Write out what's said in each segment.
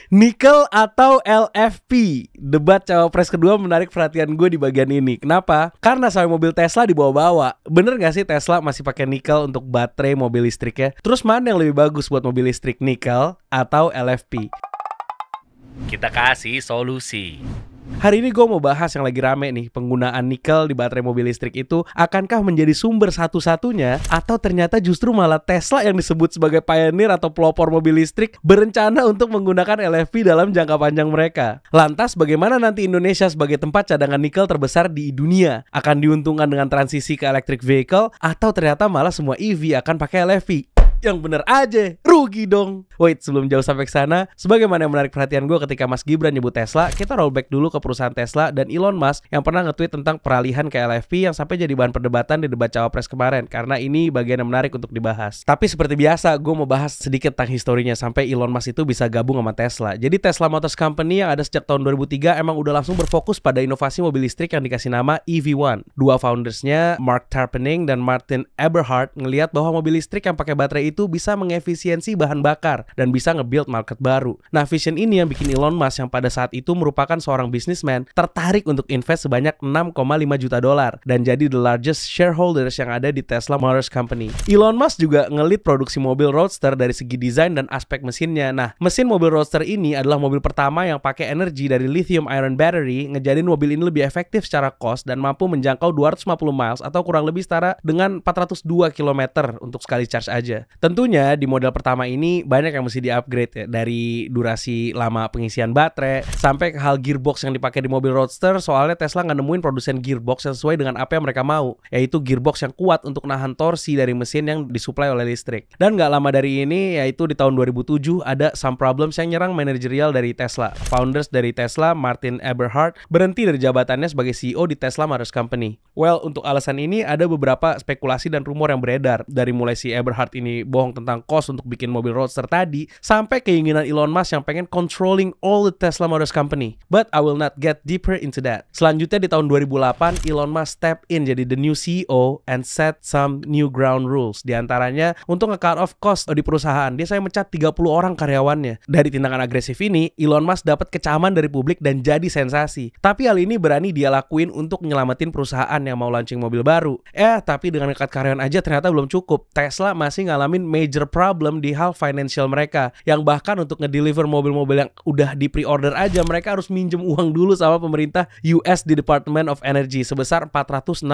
Nikel atau LFP? Debat cawapres kedua menarik perhatian gue di bagian ini. Kenapa? Karena sampai mobil Tesla dibawa-bawa. Bener gak sih Tesla masih pakai nikel untuk baterai mobil listriknya? Terus mana yang lebih bagus buat mobil listrik, nikel atau LFP? Kita kasih solusi. Hari ini gue mau bahas yang lagi rame nih. Penggunaan nikel di baterai mobil listrik itu akankah menjadi sumber satu-satunya, atau ternyata justru malah Tesla yang disebut sebagai pioneer atau pelopor mobil listrik berencana untuk menggunakan LFP dalam jangka panjang mereka. Lantas bagaimana nanti Indonesia sebagai tempat cadangan nikel terbesar di dunia? Akan diuntungkan dengan transisi ke electric vehicle, atau ternyata malah semua EV akan pakai LFP? Yang bener aja, rugi dong. Wait, sebelum jauh sampai ke sana, sebagaimana yang menarik perhatian gue ketika Mas Gibran nyebut Tesla, kita rollback dulu ke perusahaan Tesla dan Elon Musk yang pernah nge-tweet tentang peralihan ke LFP yang sampai jadi bahan perdebatan di debat cawapres kemarin, karena ini bagian yang menarik untuk dibahas. Tapi seperti biasa, gue mau bahas sedikit tentang historinya sampai Elon Musk itu bisa gabung sama Tesla. Jadi Tesla Motors Company yang ada sejak tahun 2003 emang udah langsung berfokus pada inovasi mobil listrik yang dikasih nama EV1. Dua foundersnya, Mark Tarpenning dan Martin Eberhard, ngelihat bahwa mobil listrik yang pakai baterai itu bisa mengefisiensi bahan bakar dan bisa nge-build market baru. Nah, vision ini yang bikin Elon Musk yang pada saat itu merupakan seorang bisnismen tertarik untuk invest sebanyak 6,5 juta dolar dan jadi the largest shareholders yang ada di Tesla Motors Company. Elon Musk juga nge-lead produksi mobil Roadster dari segi desain dan aspek mesinnya. Nah, mesin mobil Roadster ini adalah mobil pertama yang pakai energi dari lithium ion battery, ngejadiin mobil ini lebih efektif secara cost dan mampu menjangkau 250 miles atau kurang lebih setara dengan 402 km untuk sekali charge aja. Tentunya di model pertama ini banyak yang mesti di-upgrade ya, dari durasi lama pengisian baterai sampai ke hal gearbox yang dipakai di mobil Roadster. Soalnya Tesla nggak nemuin produsen gearbox yang sesuai dengan apa yang mereka mau, yaitu gearbox yang kuat untuk nahan torsi dari mesin yang disuplai oleh listrik. Dan nggak lama dari ini, yaitu di tahun 2007, ada some problems yang nyerang manajerial dari Tesla. Founders dari Tesla, Martin Eberhard, berhenti dari jabatannya sebagai CEO di Tesla Motors Company. Well, untuk alasan ini ada beberapa spekulasi dan rumor yang beredar, dari mulai si Eberhard ini bohong tentang cost untuk bikin mobil Roadster tadi, sampai keinginan Elon Musk yang pengen controlling all the Tesla Motors Company. But I will not get deeper into that. Selanjutnya di tahun 2008, Elon Musk step in jadi the new CEO and set some new ground rules. Di antaranya untuk nge-cut off cost di perusahaan. Dia saya mencat 30 orang karyawannya. Dari tindakan agresif ini, Elon Musk dapat kecaman dari publik dan jadi sensasi. Tapi hal ini berani dia lakuin untuk nyelamatin perusahaan yang mau launching mobil baru. Tapi dengan nge-cut karyawan aja ternyata belum cukup. Tesla masih ngalamin major problem di hal financial mereka, yang bahkan untuk ngedeliver mobil-mobil yang udah di pre-order aja mereka harus minjem uang dulu sama pemerintah US di Department of Energy sebesar 465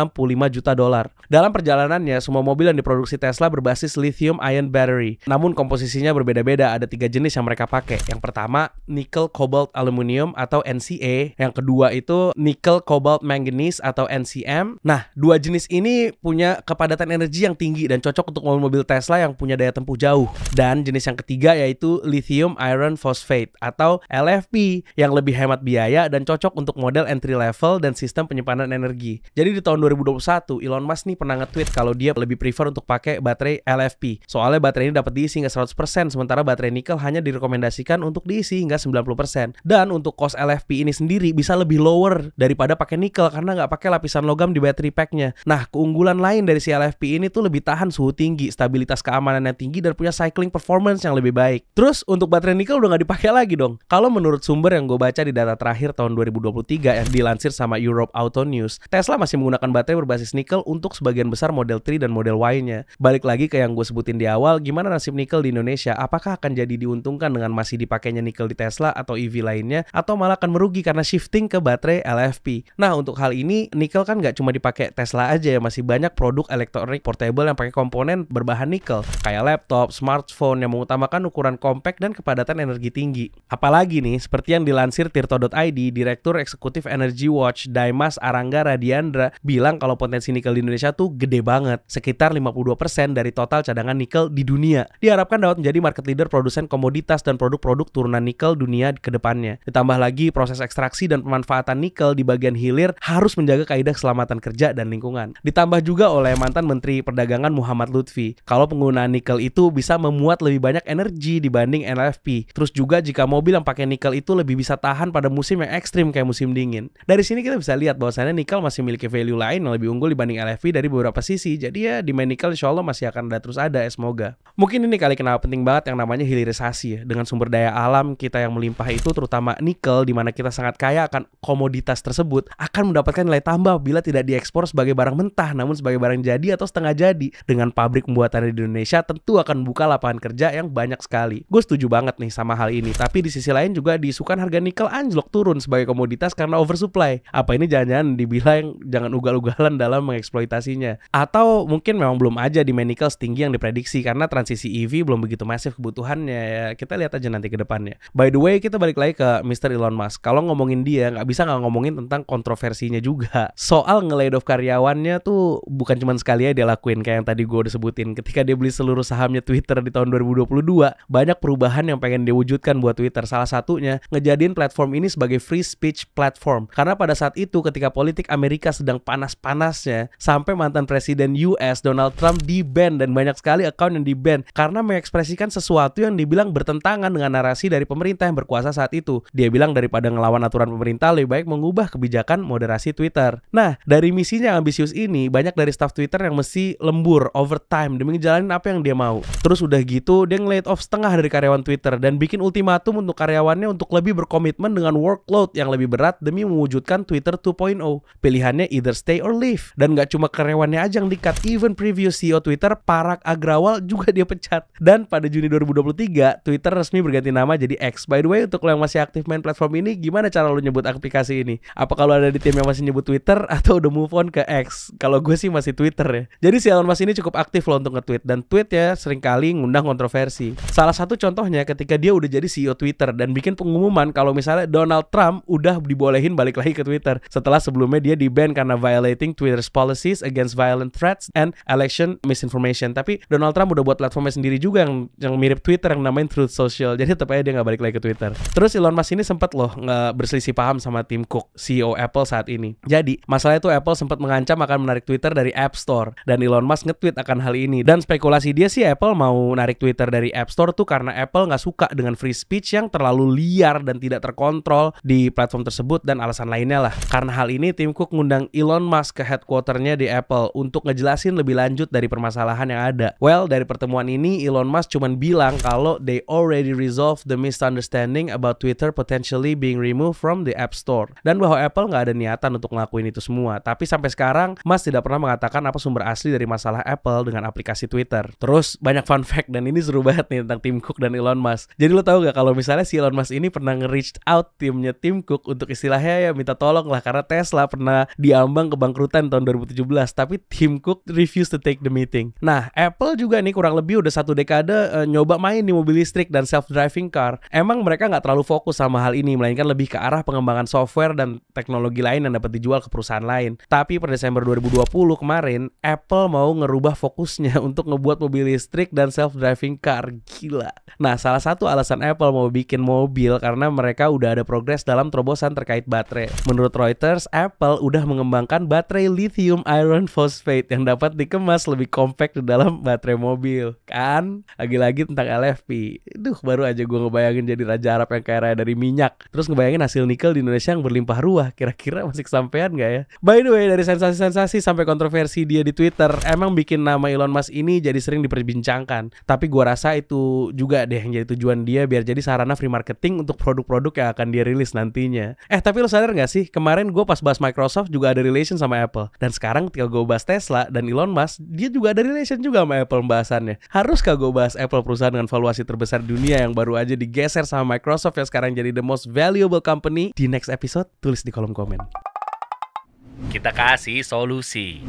juta dolar. Dalam perjalanannya, semua mobil yang diproduksi Tesla berbasis lithium ion battery. Namun komposisinya berbeda-beda, ada 3 jenis yang mereka pakai. Yang pertama, nickel cobalt aluminium atau NCA. Yang kedua itu nickel cobalt manganese atau NCM. Nah, dua jenis ini punya kepadatan energi yang tinggi dan cocok untuk mobil-mobil Tesla yang punya daya tempuh jauh. Dan jenis yang ketiga yaitu lithium iron phosphate atau LFP yang lebih hemat biaya dan cocok untuk model entry level dan sistem penyimpanan energi. Jadi di tahun 2021 Elon Musk nih pernah nge-tweet kalau dia lebih prefer untuk pakai baterai LFP. Soalnya baterai ini dapat diisi hingga 100%, sementara baterai nikel hanya direkomendasikan untuk diisi hingga 90%. Dan untuk cost LFP ini sendiri bisa lebih lower daripada pakai nikel karena nggak pakai lapisan logam di battery packnya. Nah, keunggulan lain dari si LFP ini tuh lebih tahan suhu tinggi, stabilitas keamanan yang tinggi, dan punya cycling performance yang lebih baik. Terus untuk baterai nikel udah nggak dipakai lagi dong. Kalau menurut sumber yang gue baca di data terakhir tahun 2023 yang dilansir sama Europe Auto News, Tesla masih menggunakan baterai berbasis nikel untuk sebagian besar Model 3 dan Model Y-nya. Balik lagi ke yang gue sebutin di awal, gimana nasib nikel di Indonesia? Apakah akan jadi diuntungkan dengan masih dipakainya nikel di Tesla atau EV lainnya, atau malah akan merugi karena shifting ke baterai LFP? Nah, untuk hal ini nikel kan nggak cuma dipakai Tesla aja ya, masih banyak produk elektronik portable yang pakai komponen berbahan nikel, kayak laptop, smartphone yang mengutamakan ukuran compact dan kepadatan energi tinggi. Apalagi nih, seperti yang dilansir tirto.id, Direktur Eksekutif Energy Watch Daimas Arangga Radiandra bilang kalau potensi nikel di Indonesia tuh gede banget, sekitar 52% dari total cadangan nikel di dunia. Diharapkan dapat menjadi market leader produsen komoditas dan produk-produk turunan nikel dunia ke depannya. Ditambah lagi proses ekstraksi dan pemanfaatan nikel di bagian hilir harus menjaga kaidah keselamatan kerja dan lingkungan. Ditambah juga oleh mantan Menteri Perdagangan Muhammad Lutfi, kalau penggunaan penggunaan nikel itu bisa memuat lebih banyak energi dibanding LFP. Terus juga jika mobil yang pakai nikel itu lebih bisa tahan pada musim yang ekstrim kayak musim dingin. Dari sini kita bisa lihat bahwasannya nikel masih memiliki value lain yang lebih unggul dibanding LFP dari beberapa sisi. Jadi ya demand nikel insya Allah masih akan terus ada ya, semoga. Mungkin ini kali kenapa penting banget yang namanya hilirisasi ya. Dengan sumber daya alam kita yang melimpah itu, terutama nikel, di mana kita sangat kaya akan komoditas tersebut, akan mendapatkan nilai tambah bila tidak diekspor sebagai barang mentah, namun sebagai barang jadi atau setengah jadi. Dengan pabrik pembuatannya di Indonesia tentu akan membuka lapangan kerja yang banyak sekali. Gue setuju banget nih sama hal ini. Tapi di sisi lain juga diisukan harga nikel anjlok turun sebagai komoditas karena oversupply. Apa ini jangan-jangan dibilang jangan ugal-ugalan dalam mengeksploitasinya? Atau mungkin memang belum aja demand nikel setinggi yang diprediksi karena transisi EV belum begitu masif kebutuhannya ya. Kita lihat aja nanti ke depannya. By the way, kita balik lagi ke Mr. Elon Musk. Kalau ngomongin dia, nggak bisa nggak ngomongin tentang kontroversinya juga. Soal nge-laid off karyawannya tuh bukan cuma sekali aja dia lakuin kayak yang tadi gue udah sebutin. Ketika dia beli seluruh sahamnya Twitter di tahun 2022, banyak perubahan yang pengen dia wujudkan buat Twitter. Salah satunya ngejadiin platform ini sebagai free speech platform. Karena pada saat itu ketika politik Amerika sedang panas-panasnya, sampai mantan presiden US Donald Trump di-ban dan banyak sekali account yang di-ban karena mengekspresikan sesuatu yang dibilang bertentangan dengan narasi dari pemerintah yang berkuasa saat itu. Dia bilang daripada ngelawan aturan pemerintah lebih baik mengubah kebijakan moderasi Twitter. Nah, dari misinya yang ambisius ini, banyak dari staff Twitter yang mesti lembur overtime demi ngejalanin apa yang dia mau. Terus udah gitu, dia nge-laid off setengah dari karyawan Twitter dan bikin ultimatum untuk karyawannya untuk lebih berkomitmen dengan workload yang lebih berat demi mewujudkan Twitter 2.0. Pilihannya either stay or leave. Dan gak cuma karyawannya aja yang di-cut, even previous CEO Twitter, Parag Agrawal, juga dia pecat. Dan pada Juni 2023, Twitter resmi berganti nama jadi X. By the way, untuk lo yang masih aktif main platform ini, gimana cara lo nyebut aplikasi ini? Apa kalau ada di tim yang masih nyebut Twitter atau udah move on ke X? Kalau gue sih masih Twitter ya. Jadi si Elon Musk ini cukup aktif loh untuk nge-tweet, dan tweet ya seringkali ngundang kontroversi. Salah satu contohnya ketika dia udah jadi CEO Twitter dan bikin pengumuman kalau misalnya Donald Trump udah dibolehin balik lagi ke Twitter setelah sebelumnya dia di-ban karena violating Twitter's policies against violent threats and election misinformation. Tapi Donald Trump udah buat platformnya sendiri juga yang mirip Twitter yang namanya Truth Social. Jadi tetap aja dia nggak balik lagi ke Twitter. Terus Elon Musk ini sempat loh nggak berselisih paham sama Tim Cook, CEO Apple saat ini. Jadi masalah itu Apple sempat mengancam akan menarik Twitter dari App Store, dan Elon Musk nge-tweet akan hal ini. Dan spekulasi dia sih Apple mau narik Twitter dari App Store tuh karena Apple nggak suka dengan free speech yang terlalu liar dan tidak terkontrol di platform tersebut, dan alasan lainnya lah. Karena hal ini Tim Cook ngundang Elon Musk ke headquarternya di Apple untuk ngejelasin lebih lanjut dari permasalahan yang ada. Well, dari pertemuan ini Elon Musk cuman bilang kalau they already resolved the misunderstanding about Twitter potentially being removed from the App Store, dan bahwa Apple nggak ada niatan untuk ngelakuin itu semua. Tapi sampai sekarang Musk tidak pernah mengatakan apa sumber asli dari masalah Apple dengan aplikasi Twitter. Terus banyak fun fact, dan ini seru banget nih tentang Tim Cook dan Elon Musk. Jadi lo tahu gak kalau misalnya si Elon Musk ini pernah nge-reach out timnya Tim Cook untuk istilahnya ya minta tolong lah, karena Tesla pernah diambang kebangkrutan tahun 2017, tapi Tim Cook refused to take the meeting. Nah, Apple juga nih kurang lebih udah 1 dekade nyoba main di mobil listrik dan self-driving car. Emang mereka nggak terlalu fokus sama hal ini, melainkan lebih ke arah pengembangan software dan teknologi lain yang dapat dijual ke perusahaan lain. Tapi pada Desember 2020 kemarin, Apple mau ngerubah fokusnya untuk ngebuat mobil listrik dan self-driving car. Gila. Nah, salah satu alasan Apple mau bikin mobil karena mereka udah ada progres dalam terobosan terkait baterai. Menurut Reuters, Apple udah mengembangkan baterai lithium iron phosphate yang dapat dikemas lebih compact di dalam baterai mobil. Kan? Lagi-lagi tentang LFP. Duh, baru aja gue ngebayangin jadi Raja Arab yang kaya raya dari minyak. Terus ngebayangin hasil nikel di Indonesia yang berlimpah ruah. Kira-kira masih kesampean gak ya? By the way, dari sensasi-sensasi sampai kontroversi dia di Twitter, emang bikin nama Elon Musk ini jadi sering diperbincangkan. Tapi gue rasa itu juga deh yang jadi tujuan dia, biar jadi sarana free marketing untuk produk-produk yang akan dia rilis nantinya. Tapi lo sadar gak sih, kemarin gue pas bahas Microsoft juga ada relation sama Apple. Dan sekarang ketika gue bahas Tesla dan Elon Musk, dia juga ada relation juga sama Apple pembahasannya. Haruskah gue bahas Apple, perusahaan dengan valuasi terbesar dunia yang baru aja digeser sama Microsoft yang sekarang jadi the most valuable company, di next episode? Tulis di kolom komen. Kita kasih solusi.